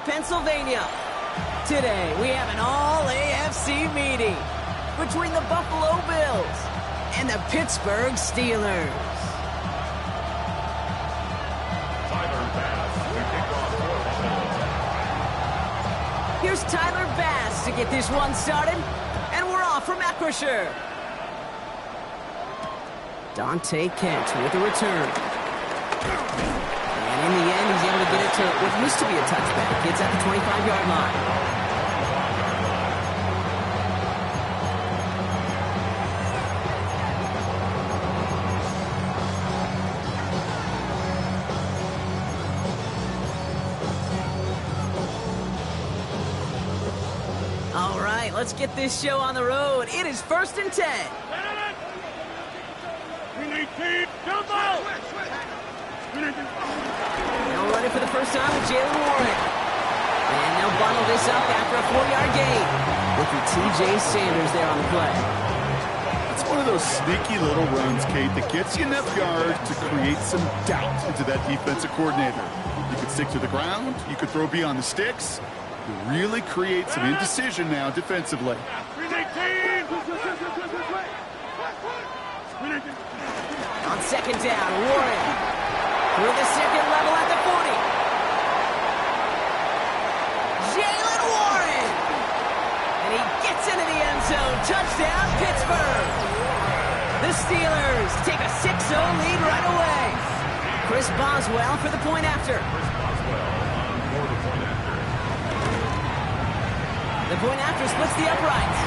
Pennsylvania. Today, we have an all-AFC meeting between the Buffalo Bills and the Pittsburgh Steelers. Here's Tyler Bass to get this one started, and we're off from Acrisure. Dante Kent with the return. And in the end, he's able to get it to what used to be a touchback. It's at the 25-yard line. All right, let's get this show on the road. It is 1st and 10. Now running for the first time with Jalen Warren. And they'll bundle this up after a 4-yard gain with the T.J. Sanders there on the play. It's one of those sneaky little runs, Kate, that gets you enough yards to create some doubt into that defensive coordinator. You could stick to the ground. You could throw beyond the sticks. You really create some indecision now defensively. On 2nd down, Warren through the second level at the 40. Jalen Warren! And he gets into the end zone. Touchdown, Pittsburgh! The Steelers take a 6-0 lead right away. Chris Boswell for the point after. The point after splits the uprights.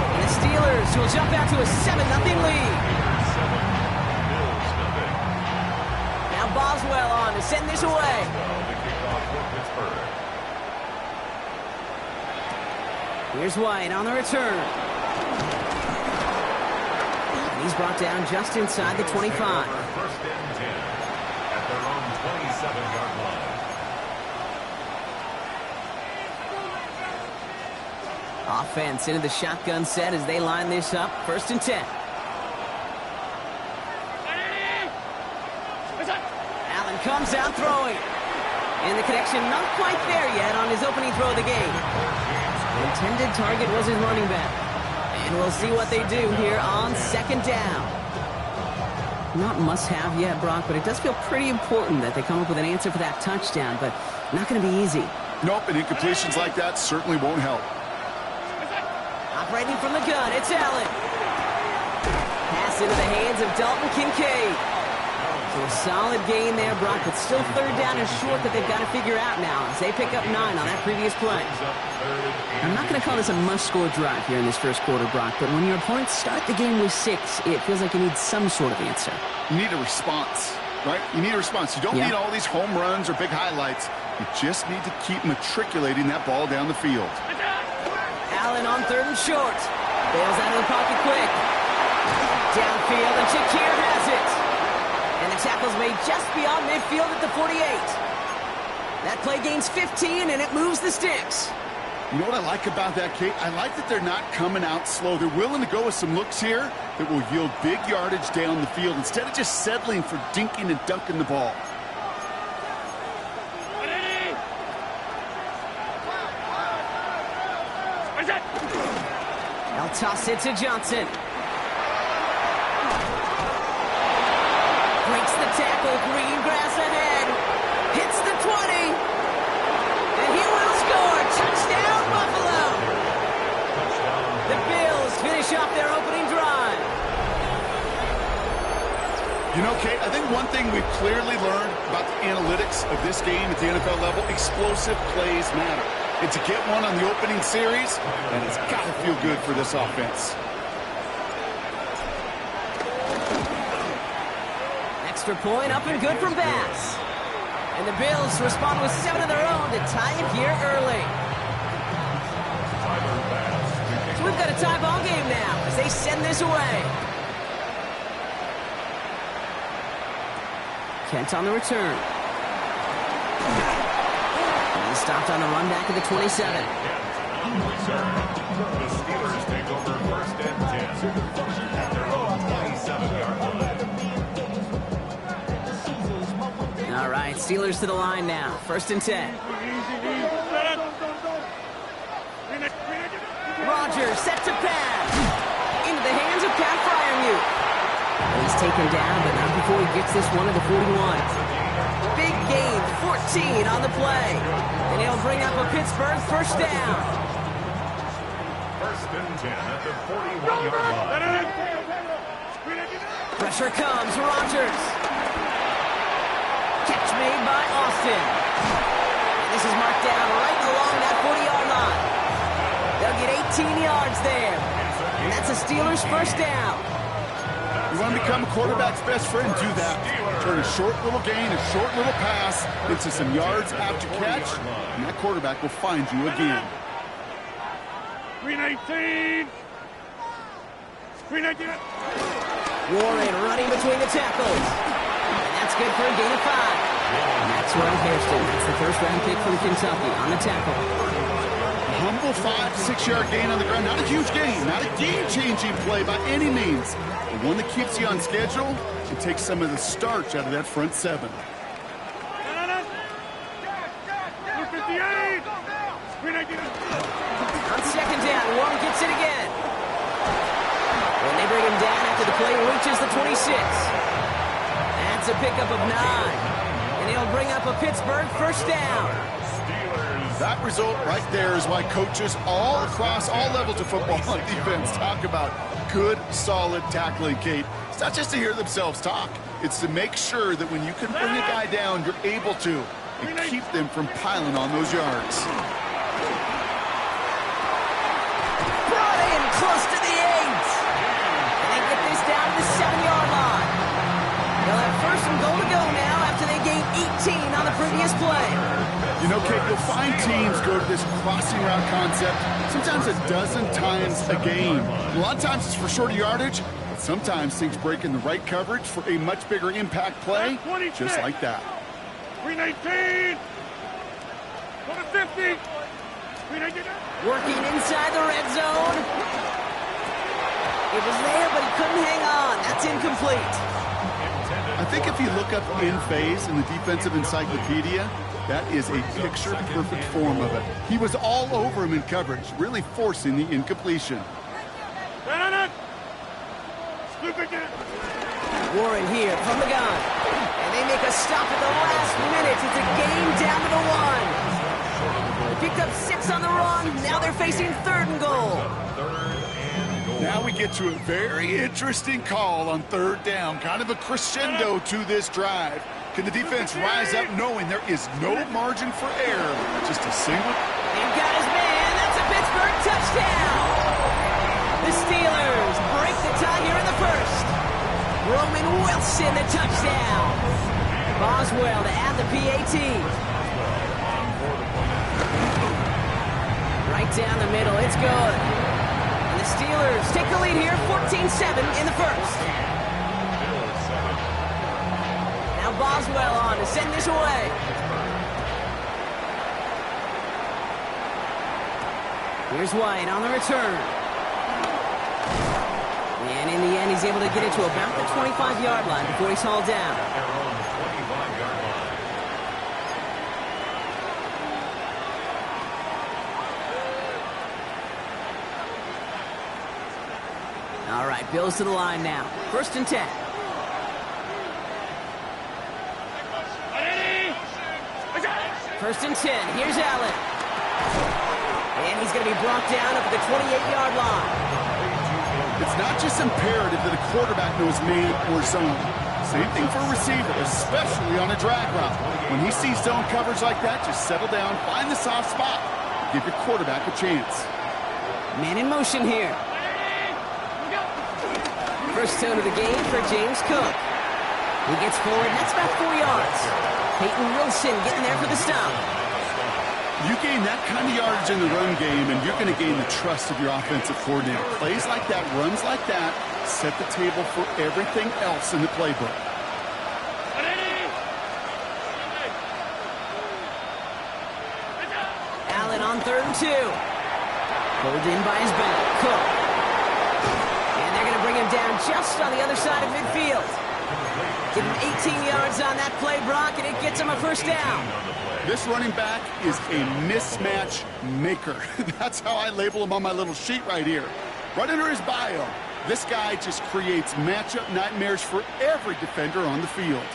And the Steelers will jump out to a 7-0 lead. Now Boswell on to send this away. Here's White on the return. And he's brought down just inside the 25. 1st and 10 at their own 27-yard line. Offense into the shotgun set as they line this up. 1st and 10. Allen comes out throwing. And the connection not quite there yet on his opening throw of the game. The intended target was his running back. And we'll see what they do here on 2nd down. Not must-have yet, Brock, but it does feel pretty important that they come up with an answer for that touchdown, but not going to be easy. Nope, and incompletions like that certainly won't help. Operating from the gun, it's Allen. Pass into the hands of Dalton Kincaid. So a solid gain there, Brock, but still 3rd down and short that they've got to figure out now as they pick up 9 on that previous play. I'm not going to call this a must-score drive here in this first quarter, Brock, but when your opponents start the game with 6, it feels like you need some sort of answer. You need a response, right? You need a response. You don't need all these home runs or big highlights. You just need to keep matriculating that ball down the field. Allen on 3rd and short. Bails out of the pocket quick. Downfield, and Shakir has it. And the tackle's made just beyond midfield at the 48. That play gains 15, and it moves the sticks. You know what I like about that, Kate? I like that they're not coming out slow. They're willing to go with some looks here that will yield big yardage down the field instead of just settling for dinking and dunking the ball. They'll toss it to Johnson. Breaks the tackle, green grass ahead. Hits the 20. And he will score. Touchdown, Buffalo. The Bills finish off their opening drive. You know, Kate, I think one thing we've clearly learned about the analytics of this game at the NFL level, explosive plays matter. And to get one on the opening series, and it's got to feel good for this offense. Extra point up and good from Bass. And the Bills respond with 7 of their own to tie it here early. So we've got a tie ball game now as they send this away. Kent on the return. He's stopped on the run back at the 27. The Steelers take over 1st and 10 at their own 27-yard line. All right, Steelers to the line now. 1st and 10. Rogers set to pass. Into the hands of Pat Fryermuth. He's taken down, but not before he gets this one to the 41. Big gain, 14 on the play. And he'll bring up a Pittsburgh first down. First and 10 at the 41-yard line. Pressure comes, Rogers. Catch made by Austin. And this is marked down right along that 40-yard line. They'll get 18 yards there. And that's a Steelers first down. You want to become a quarterback's best friend? Do that. Turn a short little gain, a short little pass into some yards after catch, and that quarterback will find you again. Screen 18. Screen 18. Warren running between the tackles. And that's good for a gain of 5. Maxwell Hairston, that's the first-round pick from Kentucky on the tackle. A humble 5-6 yard gain on the ground. Not a huge gain, not a game-changing play by any means. But one that keeps you on schedule and takes some of the starch out of that front 7. On second down, Warren gets it again. And they bring him down after the play reaches the 26. That's a pickup of 9. And he'll bring up a Pittsburgh first down. That result right there is why coaches all across all levels of football on defense talk about good, solid tackling, Kate. It's not just to hear themselves talk. It's to make sure that when you can bring a guy down, you're able to, and keep them from piling on those yards. Brought in close to the 8. And they get this down to the 7-yard line. They'll have first and goal to go now after they gain 18 on the previous play. You know, Kate, you'll find teams go to this crossing route concept sometimes a dozen times a game. A lot of times it's for shorter yardage, but sometimes things break in the right coverage for a much bigger impact play, just like that. 319. Go to 50. Working inside the red zone. It was there, but he couldn't hang on. That's incomplete. I think if you look up in phase in the defensive encyclopedia, that is a picture-perfect form of it. He was all over him in coverage, really forcing the incompletion. Warren here from the gun. And they make a stop at the last minute. It's a gain down to the 1. They picked up 6 on the run. Now they're facing 3rd and goal. Now we get to a very interesting call on 3rd down. Kind of a crescendo to this drive. Can the defense rise up knowing there is no margin for error? Just a single. And got his man. That's a Pittsburgh touchdown. The Steelers break the tie here in the first. Roman Wilson, the touchdown. Boswell to add the PAT. Right down the middle. It's good. And the Steelers take the lead here, 14-7 in the first. Boswell on to send this away. Here's White on the return. And in the end, he's able to get it to about the 25-yard line before he's hauled down. All right, Bills to the line now. 1st and 10. First and 10. Here's Allen. And he's going to be brought down up at the 28-yard line. It's not just imperative that a quarterback knows man or zone. Same thing for a receiver, especially on a drag route. When he sees zone coverage like that, just settle down, find the soft spot, give your quarterback a chance. Man in motion here. First tone of the game for James Cook. He gets forward, that's about 4 yards. Peyton Wilson getting there for the stop. You gain that kind of yardage in the run game, and you're going to gain the trust of your offensive coordinator. Plays like that, runs like that, set the table for everything else in the playbook. Allen on 3rd and 2. Pulled in by his back, Cook. And they're going to bring him down just on the other side of midfield. Getting 18 yards on that play, Brock, and it gets him a first down. This running back is a mismatch maker. That's how I label him on my little sheet right here. Right under his bio, this guy just creates matchup nightmares for every defender on the field.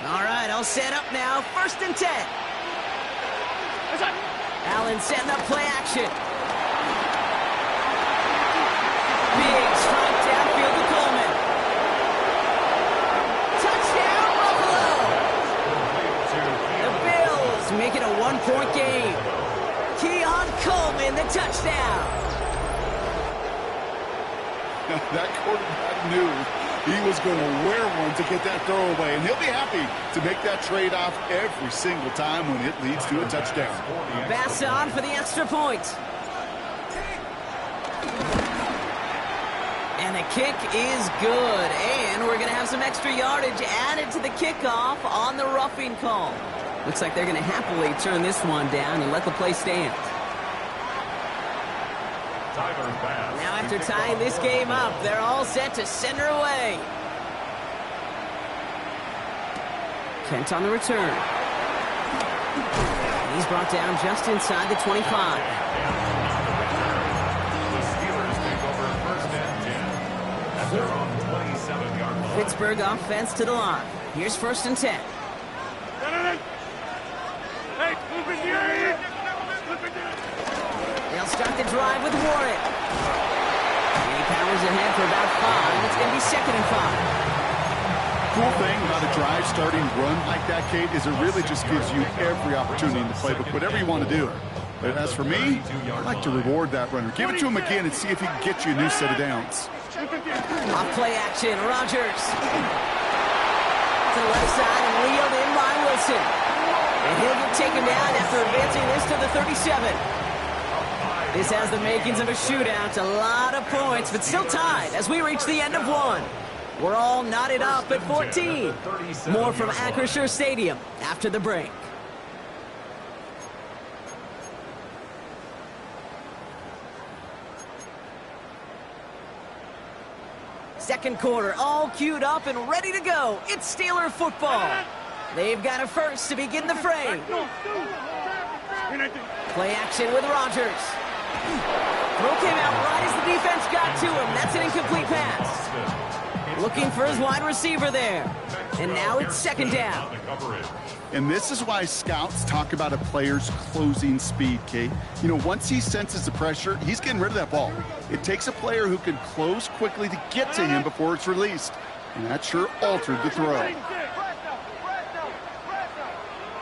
All right, all set up now. 1st and 10. Allen setting up play action. Big strike downfield to Coleman. Touchdown, Buffalo! The Bills make it a 1-point game. Keon Coleman, the touchdown. That quarterback knew he was going to wear one to get that throwaway, and he'll be happy to make that trade-off every single time when it leads to a touchdown. Pass on for the extra point. And the kick is good, and we're going to have some extra yardage added to the kickoff on the roughing call. Looks like they're going to happily turn this one down and let the play stand. Now after tying this game up, they're all set to send her away. Kent on the return. He's brought down just inside the 25. The Steelers take over 1st and 10 at their own 27-yard line. Pittsburgh offense to the line. Here's 1st and 10. They'll start the drive with Warren. He powers ahead for about 5. It's going to be 2nd and 5. Cool thing about a drive starting run like that, Kate, is it really just gives you every opportunity in the playbook, whatever you want to do. But as for me, I like to reward that runner. Give it to him again and see if he can get you a new set of downs. Off play action, Rodgers. To the left side and wheeled in by Wilson. And he'll get taken down after advancing this to the 37. This has the makings of a shootout. A lot of points, but still tied as we reach the end of one. We're all knotted up at 14. More from Acrisure Stadium after the break. Second quarter, all queued up and ready to go. It's Steeler football. They've got a first to begin the fray. Play action with Rodgers. Throw came out right as the defense got to him. That's an incomplete pass. Looking for his wide receiver there. And now it's 2nd down. And this is why scouts talk about a player's closing speed, Kate. You know, once he senses the pressure, he's getting rid of that ball. It takes a player who can close quickly to get to him before it's released. And that sure altered the throw.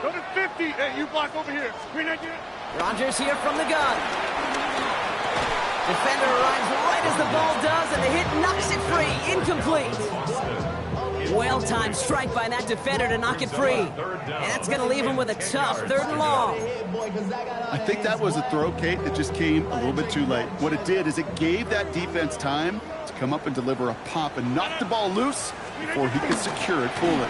Go to 50. Hey, you block over here. Rodgers here from the gun. Defender arrives right as the ball does, and the hit knocks it free. Incomplete. Well-timed strike by that defender to knock it free. And that's going to leave him with a tough 3rd and long. I think that was a throw, Kate, that just came a little bit too late. What it did is it gave that defense time to come up and deliver a pop and knock the ball loose before he could secure it fully.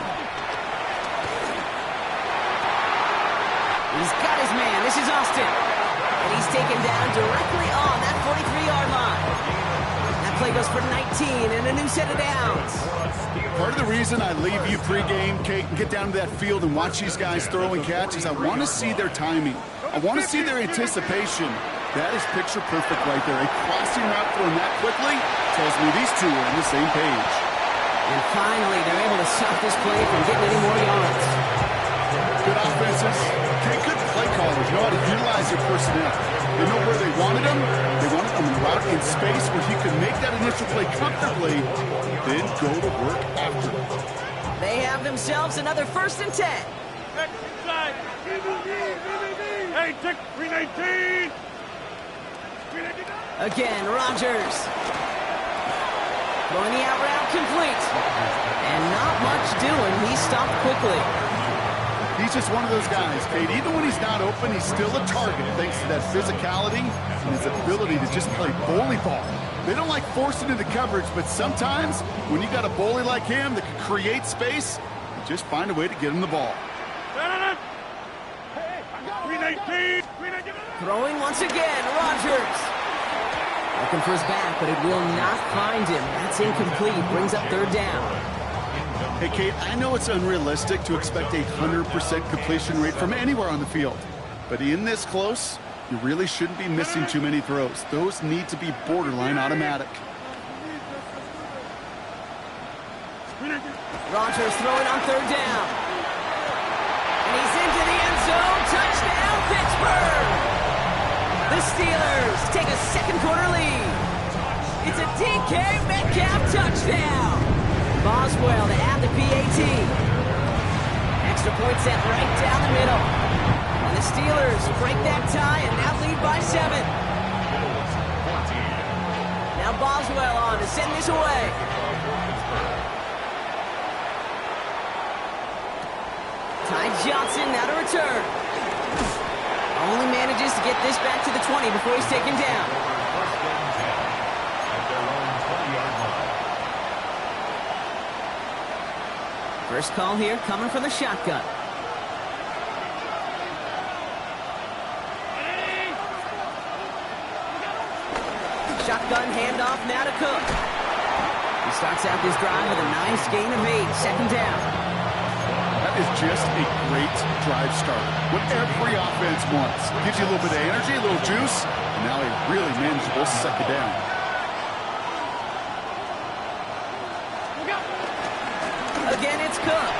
He's got his man. This is Austin. And he's taken down directly on that 43-yard line. That play goes for 19 and a new set of downs. Part of the reason I leave you pregame, Kate, and get down to that field and watch these guys throw and catch is I want to see their timing. I want to see their anticipation. That is picture perfect right there. A crossing route thrown that quickly tells me these two are on the same page. And finally, they're able to stop this play from getting any more yards. Good offenses. Kate, good play callers know how to utilize their personnel. They know where they wanted them. They wanted them route in space where he could make that initial play comfortably, then go to work after. They have themselves another 1st and 10. Hey, take 319. Again, Rodgers. Throwing the out route complete. And not much doing. He stopped quickly. He's just one of those guys, Kate. Even when he's not open, he's still a target thanks to that physicality and his ability to just play bully ball. They don't like forcing into coverage, but sometimes when you got a bully like him that can create space, you just find a way to get him the ball. Throwing once again, Rodgers. Looking for his back, but it will not find him. That's incomplete. Brings up 3rd down. Hey, Kate, I know it's unrealistic to expect a 100% completion rate from anywhere on the field. But in this close, you really shouldn't be missing too many throws. Those need to be borderline automatic. Rodgers throwing on third down. And he's into the end zone. Touchdown, Pittsburgh! The Steelers take a second quarter lead. It's a DK Metcalf touchdown. Boswell to add the PAT. Extra point set right down the middle. And the Steelers break that tie and now lead by 7. Now Boswell on to send this away. Ty Johnson now to return. Only manages to get this back to the 20 before he's taken down. First call here coming from the shotgun. Shotgun handoff now to Cook. He starts out this drive with a nice gain of 8, second down. That is just a great drive starter. What every offense wants. Gives you a little bit of energy, a little juice, and now a really manageable second down. Again, it's Cook.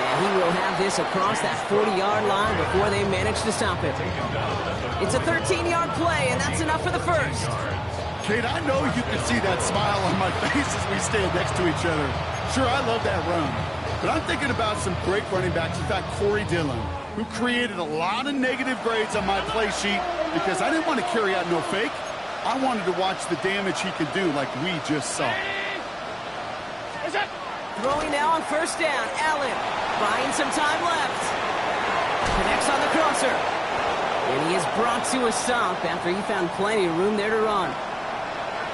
And he will have this across that 40-yard line before they manage to stop it. It's a 13-yard play, and that's enough for the first. Kate, I know you can see that smile on my face as we stand next to each other. Sure, I love that run. But I'm thinking about some great running backs. In fact, Corey Dillon, who created a lot of negative grades on my play sheet because I didn't want to carry out no fake. I wanted to watch the damage he could do like we just saw. Throwing now on first down. Allen buying some time left. Connects on the crosser. And he is brought to a stop after he found plenty of room there to run.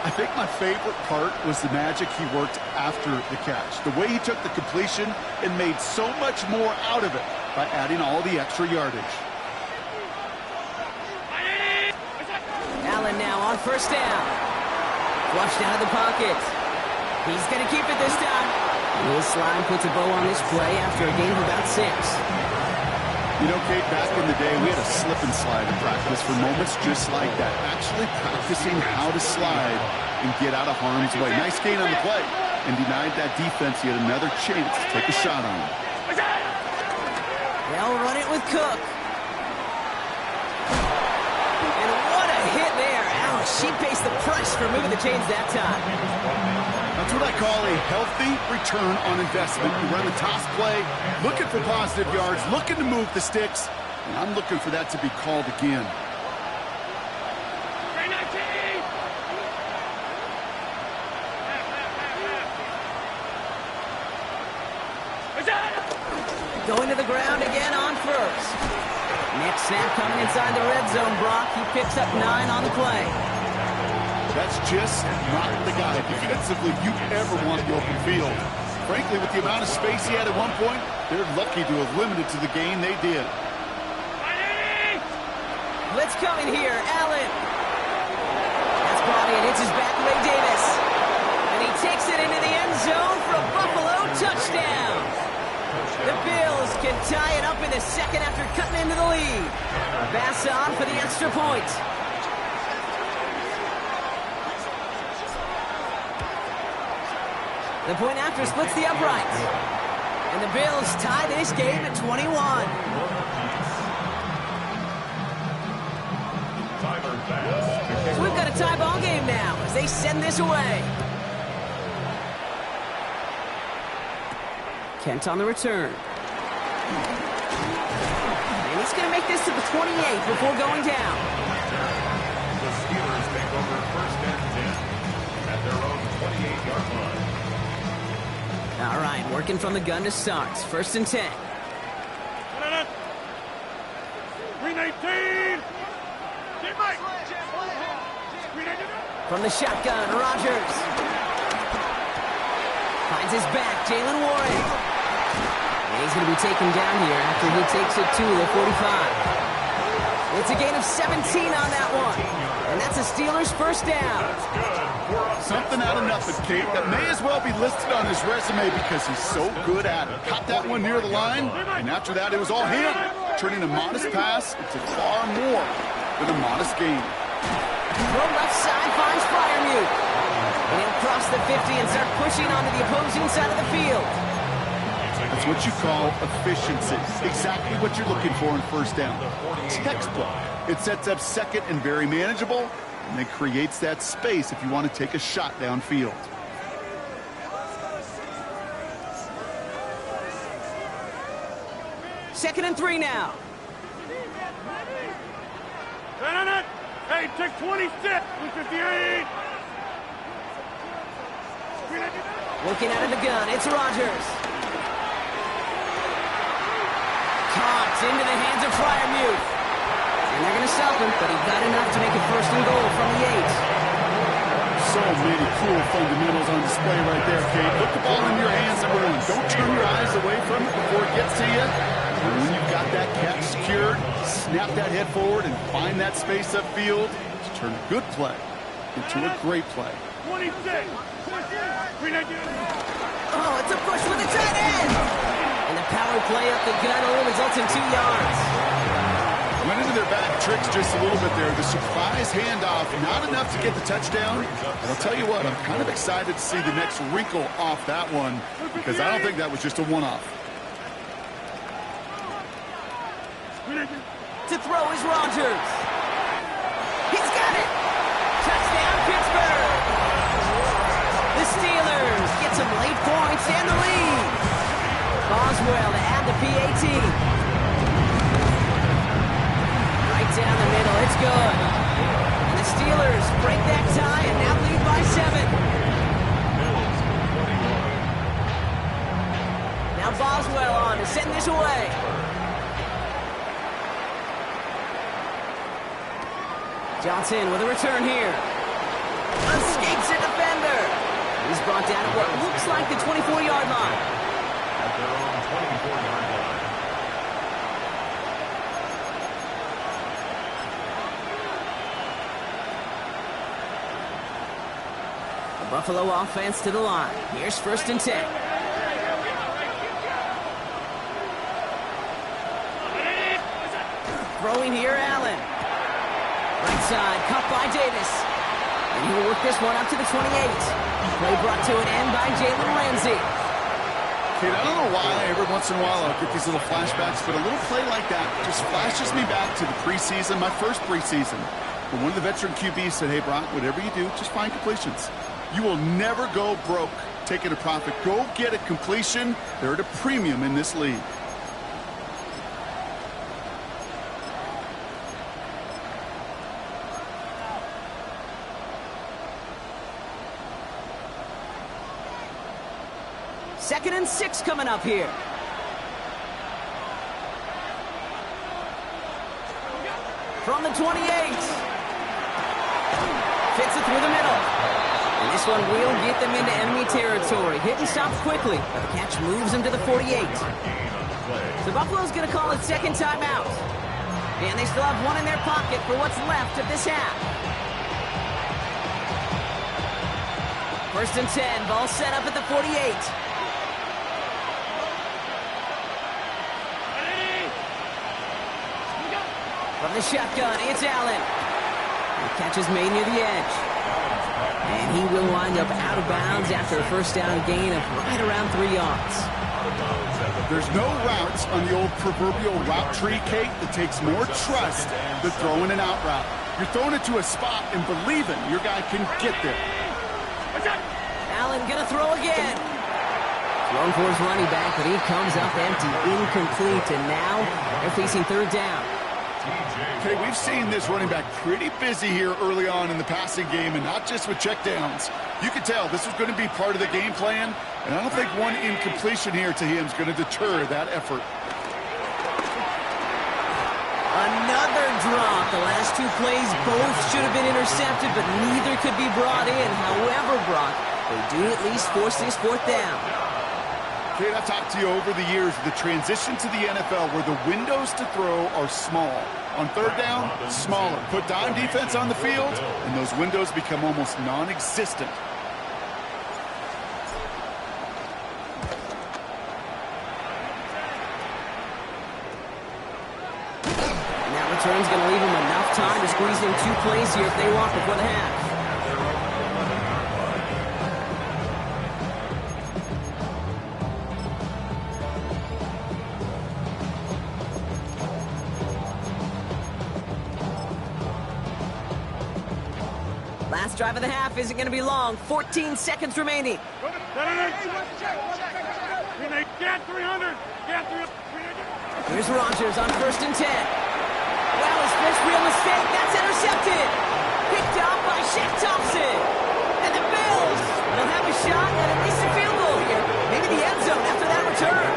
I think my favorite part was the magic he worked after the catch. The way he took the completion and made so much more out of it by adding all the extra yardage. Allen now on first down. Flushed out of the pocket. He's going to keep it this time. Will Slime puts a bow on this play after a gain of about 6. You know, Kate, back in the day, we had a slip and slide in practice for moments just like that. Actually practicing how to slide and get out of harm's way. Nice gain on the play. And denied that defense yet another chance to take a shot on him. They'll run it with Cook. And what a hit there. Ouch, she faced the press for moving the chains that time. That's what I call a healthy return on investment. You run the toss play, looking for positive yards, looking to move the sticks, and I'm looking for that to be called again. Going to the ground again on first. Next snap coming inside the red zone, Brock. He picks up 9 on the play. That's just not the guy defensively you ever want the open field. Frankly, with the amount of space he had at one point, they're lucky to have limited to the gain they did. Blitz coming here. Allen. That's brought in. It's his back, Ray Davis. And he takes it into the end zone for a Buffalo touchdown. The Bills can tie it up in the second after cutting into the lead. Bass on for the extra point. The point after splits the uprights. And the Bills tie this game at 21. So we've got a tie ball game now as they send this away. Kent on the return. And he's going to make this to the 28 before going down. The Steelers take over first and 10 at their own 28-yard line. All right, working from the gun to start. First and 10. 319. From the shotgun, Rodgers. Finds his back, Jalen Warren. And he's going to be taken down here after he takes it to the 45. It's a gain of 17 on that one. And that's a Steelers first down. Something out of nothing, Kate. That may as well be listed on his resume because he's so good at it. Caught that one near the line, and after that it was all him, turning a modest pass into far more than a modest gain. Throw left side finds Freiermuth. And he'll cross the 50 and start pushing onto the opposing side of the field. That's what you call efficiency. Exactly what you're looking for in first down. Textbook. It sets up second and very manageable, and then creates that space if you want to take a shot downfield. Second and 3 now. Hey, take 26, 58. Looking out of the gun, it's Rodgers. Caught into the hands of Freiermuth. And they're going to stop him, but he got enough to make it first and goal from the 8. So many cool fundamentals on display right there, Kate. Put the ball in your hands, number one. Don't turn your eyes away from it before it gets to you. And when you've got that catch secured, snap that head forward and find that space upfield to turn a good play into a great play. 26. Oh, it's a push with the tight end. And the power play up the gut only results in 2 yards. Went into their back tricks just a little bit there. The surprise handoff, not enough to get the touchdown. And I'll tell you what, I'm kind of excited to see the next wrinkle off that one because I don't think that was just a one-off. To throw is Rodgers. He's got it. Touchdown, Pittsburgh. The Steelers get some late points and the lead. Boswell to add the PAT. Right down the middle, it's good. And the Steelers break that tie and now lead by 7. Now Boswell on to send this away. Johnson with a return here. Escapes a defender. He's brought down at what looks like the 24-yard line. At their own 24-yard line. The Buffalo offense to the line. Here's first and 10. Throwing here, Allen. Right side, cut by Davis. And he will work this one up to the 28. Play brought to an end by Jalen Ramsey. Kate, I don't know why every once in a while I'll get these little flashbacks, but a little play like that just flashes me back to the preseason, my first preseason. But one of the veteran QBs said, hey, Brock, whatever you do, just find completions. You will never go broke taking a profit. Go get a completion. They're at a premium in this league. Second and 6 coming up here. From the 28. Fits it through the middle. And this one will get them into enemy territory. Hit and stops quickly, but the catch moves him to the 48. So Buffalo's going to call it second timeout. And they still have one in their pocket for what's left of this half. First and 10, ball set up at the 48. From the shotgun, it's Allen. The catch is made near the edge. And he will wind up out of bounds after a first down gain of right around 3 yards. There's no routes on the old proverbial route tree, Kate, that takes more trust than throwing an out route. You're throwing it to a spot and believing your guy can get there. Allen gonna throw again. Thrown for his running back, but he comes up empty, incomplete, and now they're facing third down. Okay, we've seen this running back pretty busy here early on in the passing game, and not just with checkdowns. You could tell this was going to be part of the game plan, and I don't think one incompletion here to him is going to deter that effort. Another drop. The last 2 plays both should have been intercepted, but neither could be brought in. However, Brock, they do at least force this fourth down. Kate, I've talked to you over the years, the transition to the NFL where the windows to throw are small. On third down, smaller. Put dime defense on the field, and those windows become almost non-existent. And that return's going to leave them enough time to squeeze in 2 plays here if they want before the half. Last drive of the half isn't going to be long. 14 seconds remaining. Here's Rodgers on 1st and 10. Well, his first real mistake, that's intercepted. Picked up by Shaq Thompson. And the Bills will have a shot at least a field goal here. Maybe the end zone after that return.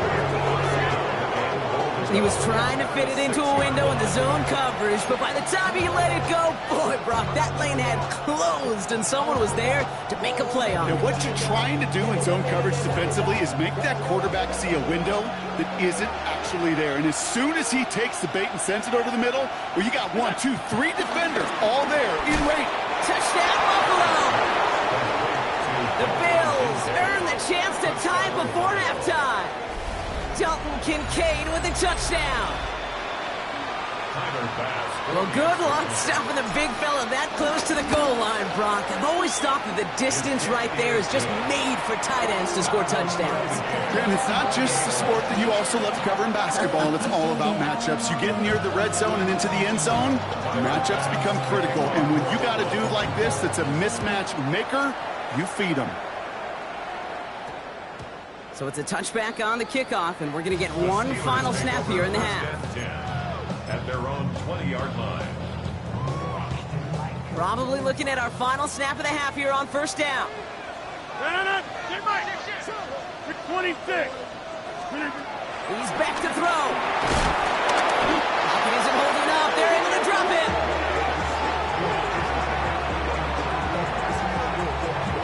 He was trying to fit it into a window in the zone coverage, but by the time he let it go, boy, Brock, that lane had closed, and someone was there to make a play on it. And what you're trying to do in zone coverage defensively is make that quarterback see a window that isn't actually there. And as soon as he takes the bait and sends it over the middle, well, you got 1, 2, 3 defenders all there in range. Touchdown, Buffalo! The Bills earn the chance to tie before halftime. Dalton Kincaid with a touchdown. Well, good luck stopping the big fella that close to the goal line, Brock. I've always thought that the distance right there is just made for tight ends to score touchdowns. And it's not just the sport that you also love to cover in basketball. It's all about matchups. You get near the red zone and into the end zone, matchups become critical. And when you got a dude like this that's a mismatch maker, you feed him. So it's a touchback on the kickoff, and we're going to get one final snap here in the half. At their own 20-yard line. Probably looking at our final snap of the half here on 1st down. 26. He's back to throw. Pocket isn't holding up. They're able to drop it.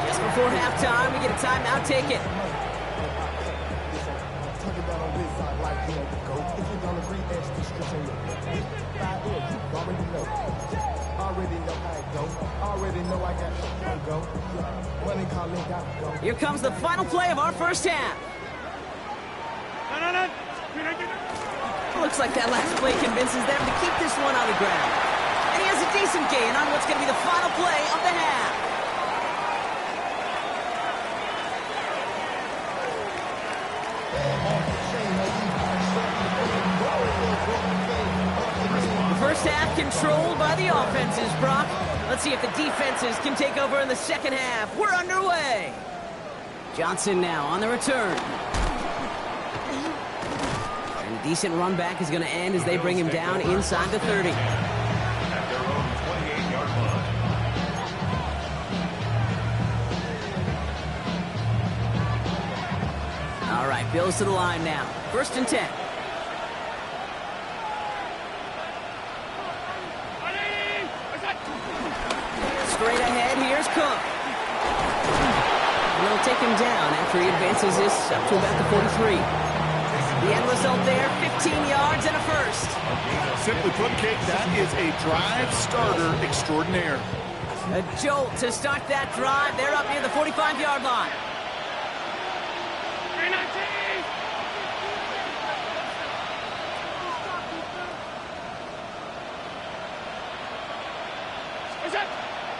Just before halftime, we get a timeout. Take it. Here comes the final play of our 1st half. Looks like that last play convinces them to keep this one on the ground. And he has a decent gain on what's going to be the final play of the half. The 1st half controlled by the offenses, Brock. Let's see if the defenses can take over in the 2nd half. We're underway. Johnson now on the return. And a decent run back is going to end as they bring him down inside the 30. At their own 28-yard line. All right, Bills to the line now. 1st and 10. Straight ahead, here's Cook. And they'll take him down after he advances this up to about the 43. The end result there, 15 yards and a 1st. Simply put, Kate, that is a drive starter extraordinaire. A jolt to start that drive. They're up near the 45-yard line.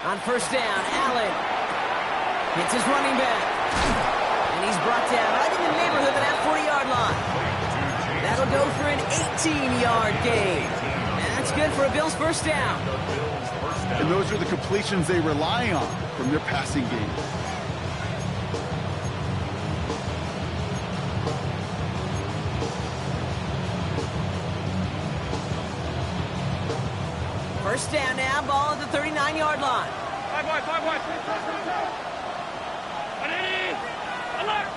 On 1st down, Allen hits his running back. And he's brought down right in the neighborhood of that 40-yard line. That'll go for an 18-yard gain. And that's good for a Bills 1st down. And those are the completions they rely on from their passing game. First down now, ball at the 39-yard line. 5 wide. Alert.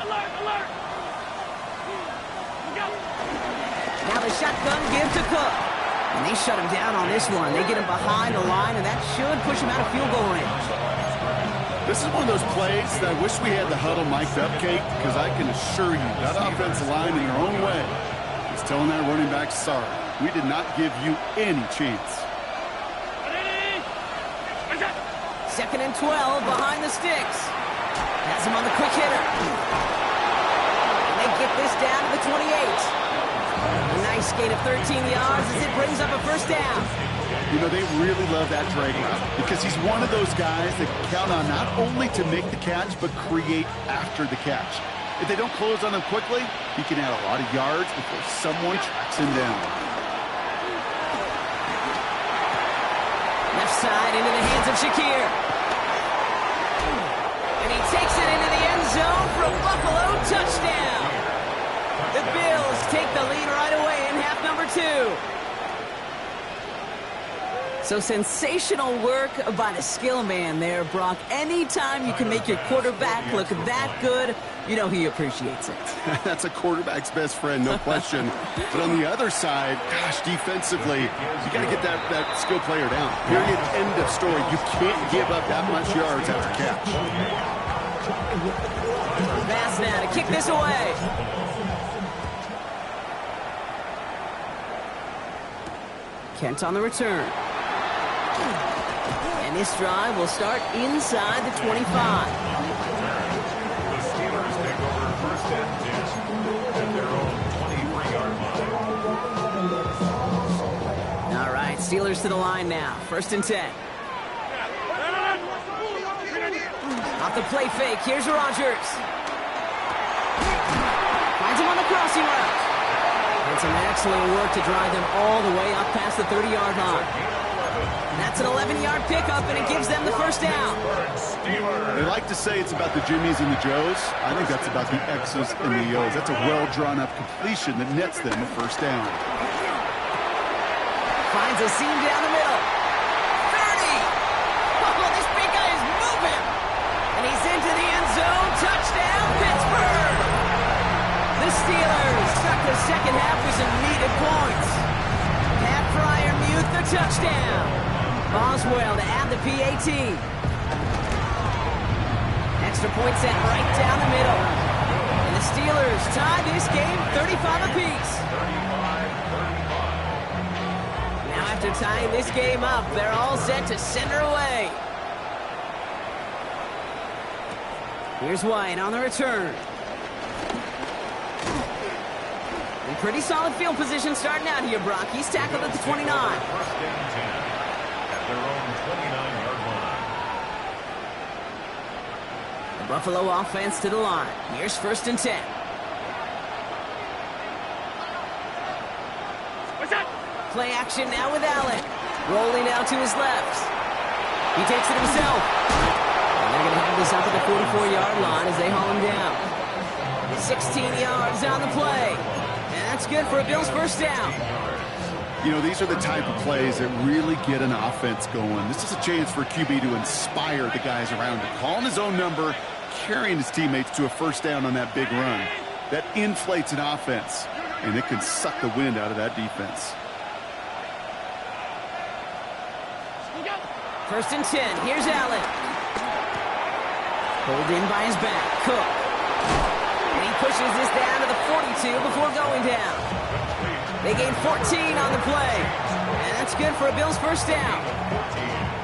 Now the shotgun give to Cook. And they shut him down on this one. They get him behind the line, and that should push him out of field goal range. This is one of those plays that I wish we had the huddle mic'd up, Kate, because I can assure you that offensive line in their own way is telling that running back sorry. We did not give you any chance. Second and 12 behind the sticks. Has him on the quick hitter. And they get this down to the 28. A nice gain of 13 yards as it brings up a first down. You know, they really love that drag route because he's one of those guys that count on not only to make the catch, but create after the catch. If they don't close on him quickly, he can add a lot of yards before someone tracks him down. Left side into the hands of Shakir. And he takes it into the end zone for a Buffalo touchdown. The Bills take the lead right away in half number 2. So sensational work by the skill man there, Brock. Anytime you can make your quarterback look that good, you know he appreciates it. That's a quarterback's best friend, no question. But on the other side, gosh, defensively, you got to get that skill player down. Period, end of story. You can't give up that much yards after catch. Pass now to kick this away. Kent on the return. And this drive will start inside the 25. The Steelers take over first and 10 at their own 23-yard line. All right, Steelers to the line now. First and 10. Off the play fake, here's Rodgers. Finds him on the crossing route. And some excellent work to drive them all the way up past the 30-yard line. And that's an 11-yard pickup, and it gives them the first down. They like to say it's about the Jimmies and the Joes. I think that's about the X's and the O's. That's a well-drawn-up completion that nets them a first down. Finds a seam down the middle. 30! Oh, this big guy is moving! And he's into the end zone. Touchdown, Pittsburgh! The Steelers start the second half with some needed points. Pat Fryermuth, the touchdown. Boswell to add the PAT. Extra point set right down the middle. And the Steelers tie this game 35 apiece. Now after tying this game up, they're all set to send her away. Here's White on the return. In pretty solid field position starting out here, Brock. He's tackled at the 29. First and 10 at their own 29-yard line. The Buffalo offense to the line. Here's first and 10. What's that? Play action now with Allen. Rolling out to his left. He takes it himself. And they're going to have this up at the 44-yard line as they haul him down. 16 yards on the play. And that's good for a Bills first down. You know, these are the type of plays that really get an offense going. This is a chance for QB to inspire the guys around him. Calling his own number, carrying his teammates to a first down on that big run. That inflates an offense, and it can suck the wind out of that defense. First and 10. Here's Allen. Pulled in by his back. Cook. And he pushes this down to the 42 before going down. They gain 14 on the play. And that's good for a Bills first down.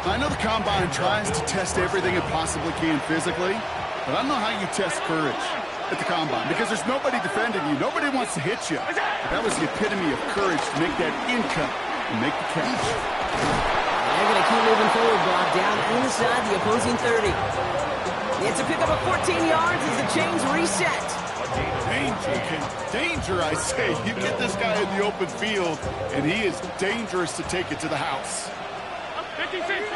I know the Combine tries to test everything it possibly can physically, but I don't know how you test courage at the Combine because there's nobody defending you. Nobody wants to hit you. But that was the epitome of courage to make that in-cut and make the catch. They're going to keep moving forward, Brock, down inside the opposing 30. It's a pickup of 14 yards as the chains reset. Danger, I say. You get this guy in the open field, and he is dangerous to take it to the house. 56, 56.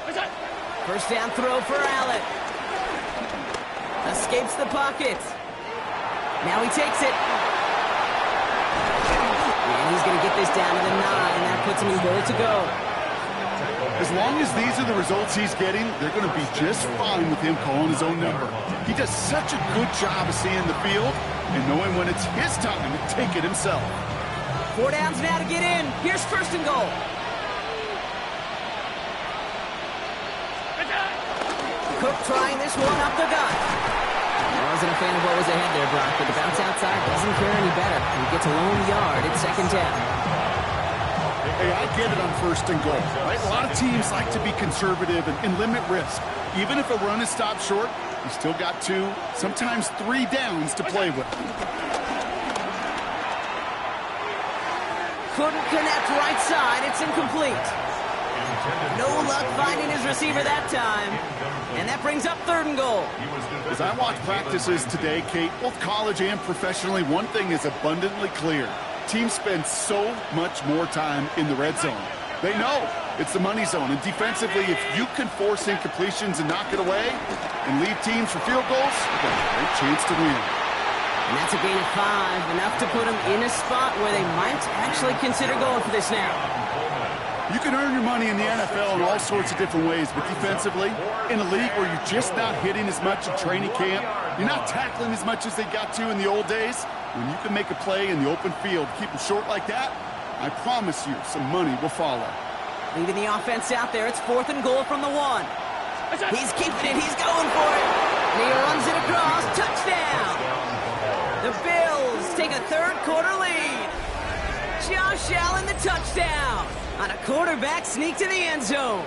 What's that? First down throw for Allen. Escapes the pocket. Now he takes it. And he's going to get this down to the 9. That puts him in goal to go. As long as these are the results he's getting, they're going to be just fine with him calling his own number. He does such a good job of seeing the field and knowing when it's his time to take it himself. 4 downs now to get in. Here's first and goal. Cook trying this one up the gut. That was Wasn't a fan of what was ahead there, Brock, but the bounce outside doesn't care any better. He gets a lone yard at second down. Hey, I get it on first and goal, right? A lot of teams like to be conservative and limit risk. Even if a run is stopped short, you still got 2, sometimes 3 downs to play with. Couldn't connect right side. It's incomplete. No luck finding his receiver that time. And that brings up 3rd and goal. As I watch practices today, Kate, both college and professionally, one thing is abundantly clear. Teams spend so much more time in the red zone. They know it's the money zone. And defensively, if you can force incompletions and knock it away and leave teams for field goals, you've got a great chance to win. And that's a gain of 5, enough to put them in a spot where they might actually consider going for this now. You can earn your money in the NFL in all sorts of different ways, but defensively, in a league where you're just not hitting as much at training camp, you're not tackling as much as they got to in the old days, when you can make a play in the open field, keep them short like that, I promise you some money will follow. Leaving the offense out there, it's 4th and goal from the 1. He's keeping it, he's going for it. And he runs it across, touchdown. The Bills take a 3rd quarter lead. Josh Allen the touchdown on a quarterback sneak to the end zone.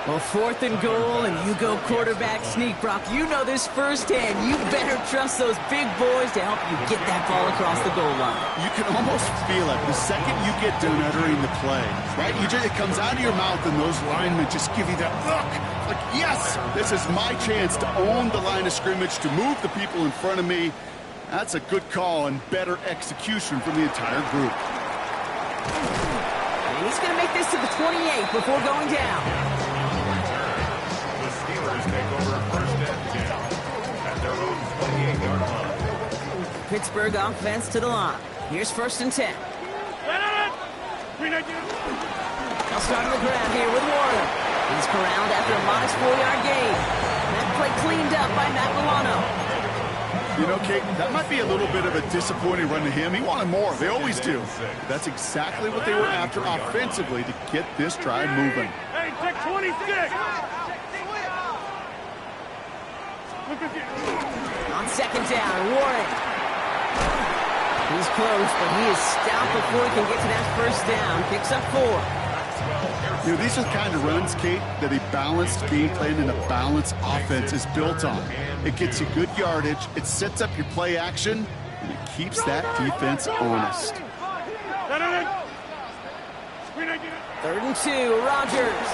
Well, 4th and goal, and you go quarterback sneak, Brock. You know this firsthand. You better trust those big boys to help you get that ball across the goal line. You can almost feel it the second you get done uttering the play, right? It comes out of your mouth, and those linemen just give you that look. Like, yes, this is my chance to own the line of scrimmage, to move the people in front of me. That's a good call and better execution from the entire group. And he's going to make this to the 28 before going down. The Steelers take over 1st and 10 at their own 28-yard line. Pittsburgh offense to the line. Here's 1st and 10. They'll start on the ground here with Warner. He's corralled after a modest 4-yard gain. That play cleaned up by Matt Milano. You know, Kate, that might be a little bit of a disappointing run to him. He wanted more. They always do. That's exactly what they were after offensively to get this drive moving. Hey, take 26. On 2nd down, Warren. He's close, but he is stopped before he can get to that 1st down. Picks up 4. You know, these are the kind of runs, Kate, that a balanced game plan and a balanced offense is built on. It gets you good yardage, it sets up your play action, and it keeps that defense honest. 3rd and 2, Rodgers.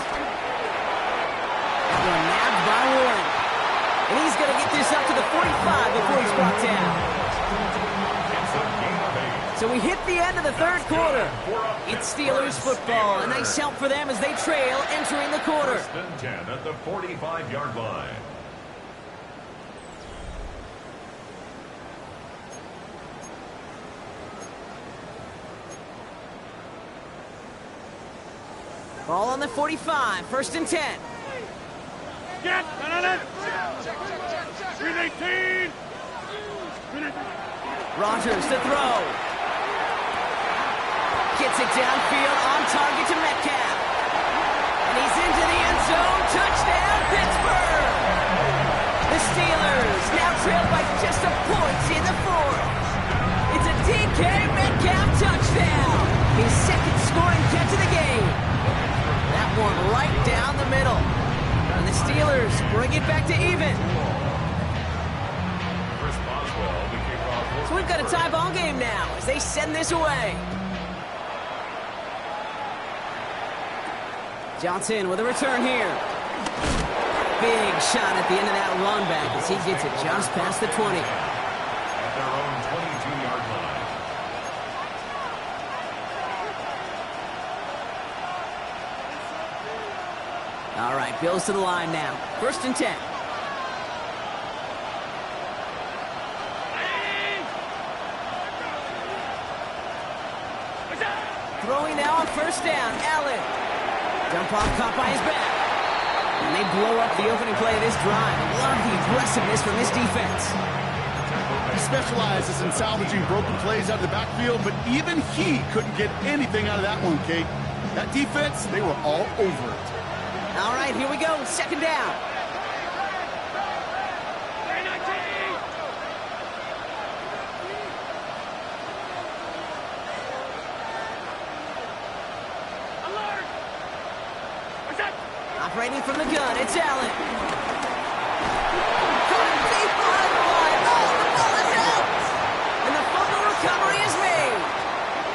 That one nabbed by Warren. And he's going to get this up to the 45 before he's brought down. So we hit the end of the 3rd quarter. It's Steelers football. A nice help for them as they trail entering the quarter. 1st and 10 at the 45-yard line. Ball on the 45, 1st and 10. Get, 318. Rodgers to throw. Gets it downfield, on target to Metcalf. And he's into the end zone. Touchdown, Pittsburgh! The Steelers now trail by just a point in the 4th. It's a DK Metcalf touchdown. His 2nd scoring catch of the game. That one right down the middle. And the Steelers bring it back to even. So we've got a tie ball game now as they send this away. Johnson with a return here. Big shot at the end of that run back as he gets it just past the 20. At their own 22-yard line. All right, Bills to the line now. 1st and 10. Throwing now on 1st down, Allen. Dump off caught by his back. And they blow up the opening play of this drive. Love the aggressiveness from this defense. He specializes in salvaging broken plays out of the backfield, but even he couldn't get anything out of that one, Kate. That defense, they were all over it. All right, here we go. 2nd down. Operating from the gun, it's Allen. Going deep on the line. Oh, the ball is out. And the fumble recovery is made.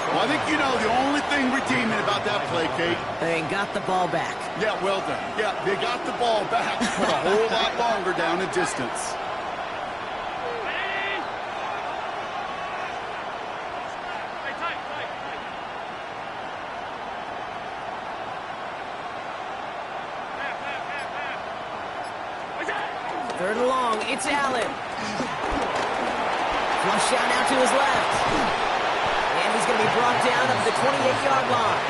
Well, I think you know the only thing redeeming about that play, Kate. They got the ball back. Yeah, well done. Yeah, they got the ball back, but a whole lot longer down in distance. Third and long, it's Allen. Flush down out to his left. And he's going to be brought down up to the 28-yard line.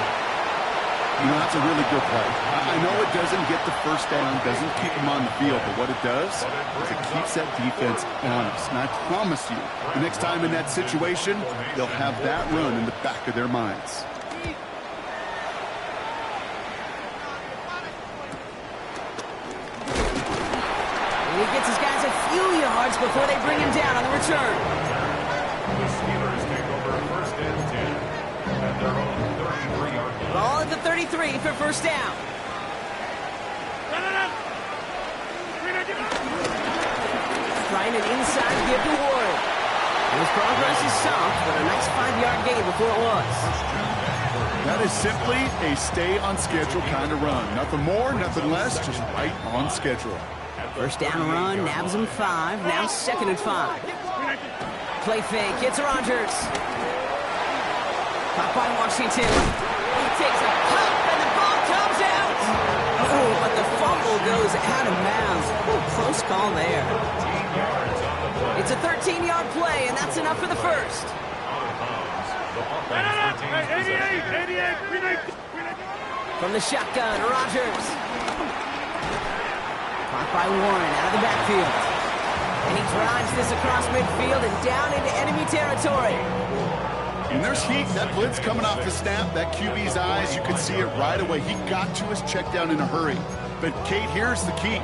You know, that's a really good play. I know it doesn't get the first down, doesn't keep him on the field, but what it does is it keeps that defense honest. And I promise you, the next time in that situation, they'll have that run in the back of their minds. And he gets his guys a few yards before they bring him down on the return. The Steelers take over first and 10 at their own 33-yard line. Ball at the 33 for first down. Trying an inside give to Ward. His progress is soft, but a nice 5-yard gain before it was. That is simply a stay-on-schedule kind of run. Nothing more, nothing less, just right on schedule. First down run, nabs him 5, now 2nd and 5. Play fake, it's Rodgers. Caught by Washington. He takes a pop and the ball comes out. Oh, but the fumble goes out of bounds. Oh, close call there. It's a 13-yard play, and that's enough for the first. From the shotgun, Rodgers. Caught by Warren out of the backfield. And he drives this across midfield and down into enemy territory. And there's heat. That blitz coming off the snap, that QB's eyes, you could see it right away. He got to his check down in a hurry. But, Kate, here's the key.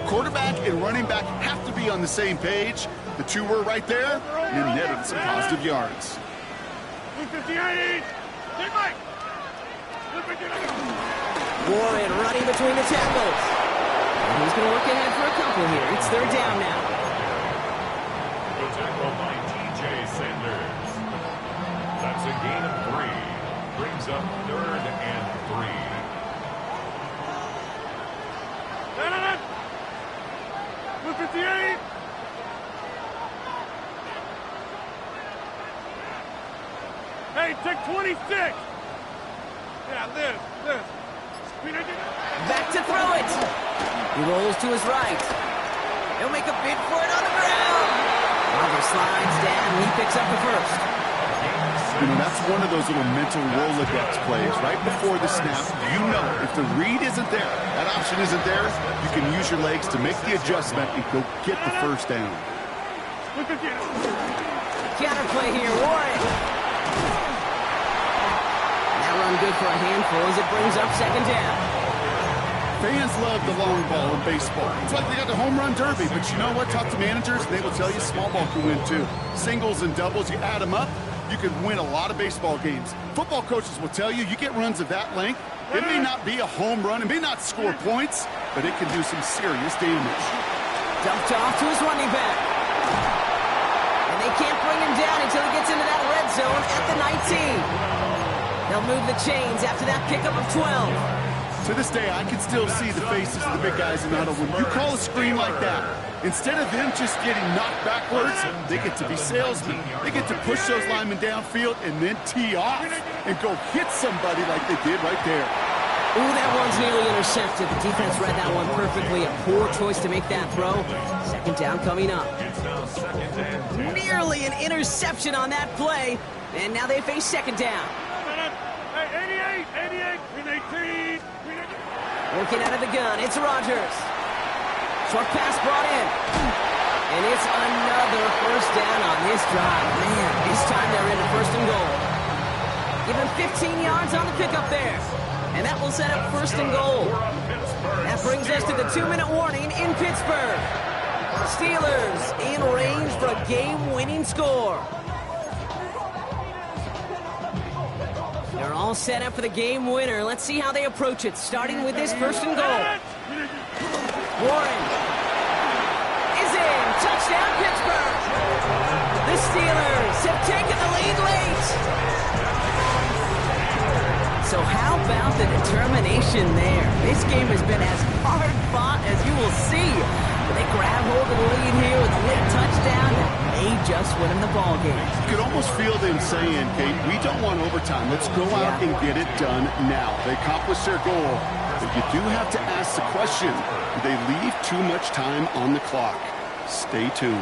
Quarterback and running back have to be on the same page. The two were right there, and netted some positive yards. Warren running between the tackles. And he's going to look ahead for a couple here. It's third down now. The tackle by T.J. Sanders. That's a gain of 3. Brings up 3rd and 3. Hey, take 26. Yeah, live. Back to throw it. He rolls to his right. He'll make a bid for it on the ground. Rodgers slides down, and he picks up the first. You know, that's one of those little mental Rolodex plays. Right before the snap, you know if the read isn't there, that option isn't there, you can use your legs to make the adjustment and go get the first down. Counterplay here, Warren. That run good for a handful as it brings up second down. Fans love the long ball in baseball. It's like they got the home run derby, but you know what? Talk to managers, and they will tell you small ball can win too. Singles and doubles, you add them up, you can win a lot of baseball games. Football coaches will tell you, you get runs of that length, it may not be a home run, it may not score points, but it can do some serious damage. Dumped off to his running back. And they can't bring him down until he gets into that red zone at the 19. They'll move the chains after that pickup of 12. To this day, I can still see the faces of the big guys in the huddle. When you call a screen like that, instead of them just getting knocked backwards, they get to be salesmen. They get to push those linemen downfield and then tee off and go hit somebody like they did right there. Ooh, that one's nearly intercepted. The defense read that one perfectly. A poor choice to make that throw. Second down coming up. It's now 2nd and 10. Nearly an interception on that play. And now they face second down. Hey, 88, 18. Working out of the gun, it's Rodgers. Short pass brought in. And it's another first down on this drive. Man, this time they're into 1st and goal. Give him 15 yards on the pickup there. And that will set up 1st and goal. That brings us to the 2-minute warning in Pittsburgh. Steelers in range for a game-winning score. They're All set up for the game winner. Let's see how they approach it, starting with this first and goal. Warren is in. Touchdown, Pittsburgh. The Steelers have taken the lead late. So how about the determination there? This game has been as hard fought as you will see. But they grab hold of the lead here with a late touchdown. They just win in the ball game. You could almost feel them saying, Kate, we don't want overtime. Let's go out and get it done now. They accomplished their goal. But you do have to ask the question, do they leave too much time on the clock? Stay tuned.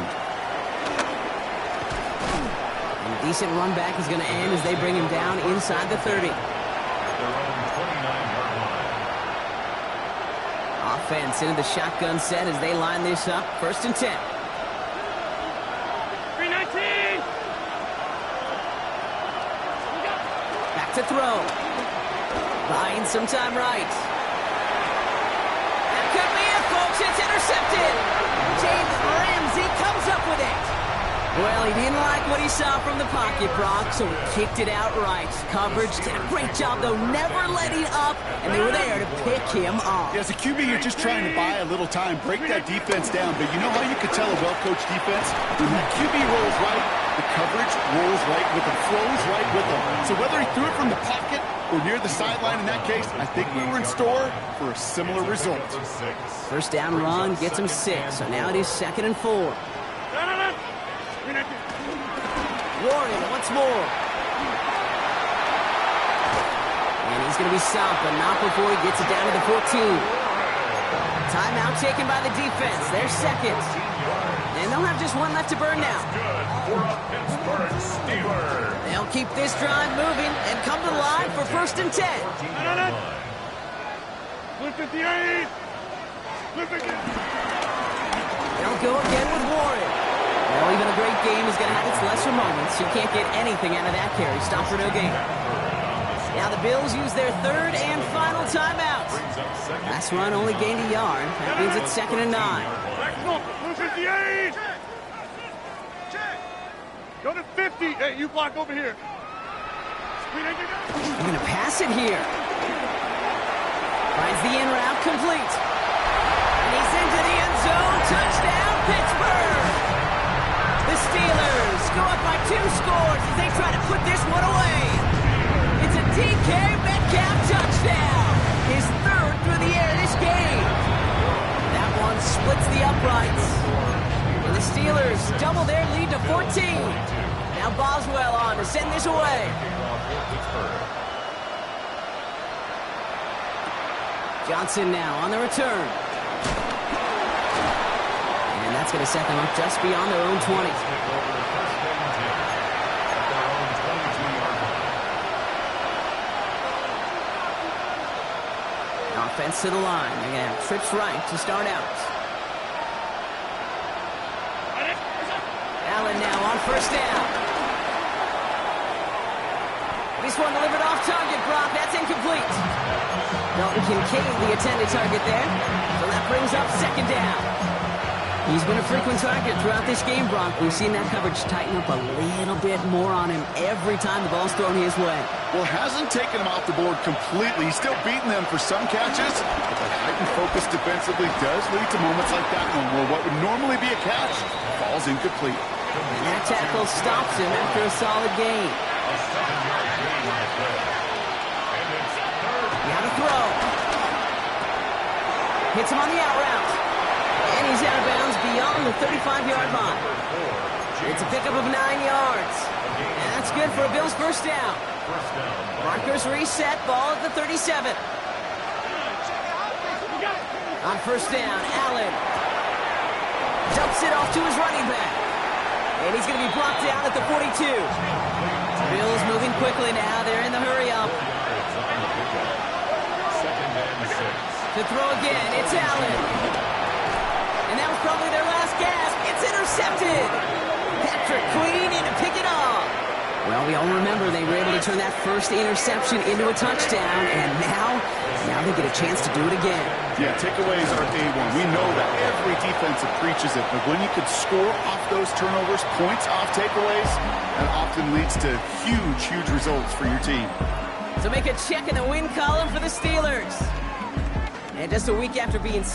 And a decent run back is going to end as they bring him down inside the 30. Offense into the shotgun set as they line this up. First and 10. 319. Back to throw. Buying some time right. That could be it, folks. It's intercepted. James Ramsey comes up with it. Well, he didn't like what he saw from the pocket, Brock, so he kicked it outright. Coverage did a great job, though, never letting up, and they were there to pick him off. Yeah, as a QB, you're just trying to buy a little time, break that defense down. But you know how you could tell a well-coached defense? When the QB rolls right, the coverage rolls right with him, flows right with him. So whether he threw it from the pocket or near the sideline in that case, I think we were in store for a similar result. First down run gets him 6, so now it is 2nd and 4. Warren once more. And he's going to be stopped, but not before he gets it down to the 14. Timeout taken by the defense. They're second. And they'll have just one left to burn now. They'll keep this drive moving and come to the line for first and 10. Look at the 8. Look at it. They'll go again with Warren. Well, even a great game is going to have its lesser moments. You can't get anything out of that carry. Stop for no gain. Now the Bills use their third and final timeout. Last run only gained a yard. That means it's 2nd and 9. Look at the 8. Go to 50. Hey, you block over here. They're going to pass it here. Finds the in route complete. And he's into the end zone. Touchdown, Pittsburgh. The Steelers go up by 2 scores as they try to put this one away. It's a DK Metcalf touchdown. His 3rd through the air this game. That one splits the uprights. And the Steelers double their lead to 14. Now Boswell on to send this away. Johnson now on the return. And that's going to set them up just beyond their own 20. Offense to the line. They're going to have trips right to start out. Allen now on first down. This one delivered off target, Brock. That's incomplete. Dalton Kincaid, the intended target there. So that brings up 2nd down. He's been a frequent target throughout this game, Brock. We've seen that coverage tighten up a little bit more on him every time the ball's thrown his way. Well, hasn't taken him off the board completely. He's still beating them for some catches, but that heightened focus defensively does lead to moments like that one where what would normally be a catch falls incomplete. And that tackle stops him after a solid gain. Now to throw. Hits him on the out route. And he's out of bounds beyond the 35-yard line. It's a pickup of 9 yards. And that's good for a Bills first down. Markers reset, ball at the 37. On first down, Allen dumps it off to his running back. And he's going to be brought down at the 42. Bills moving quickly now. They're in the hurry up. To throw again, it's Allen. And that was probably their last gasp. It's intercepted. Patrick Queen in to pick it off. Well, we all remember they were able to turn that first interception into a touchdown, and now they get a chance to do it again. Yeah, takeaways are A1. We know that every defensive preaches it, but when you could score off those turnovers, points off takeaways, that often leads to huge results for your team. So make a check in the win column for the Steelers. And just a week after being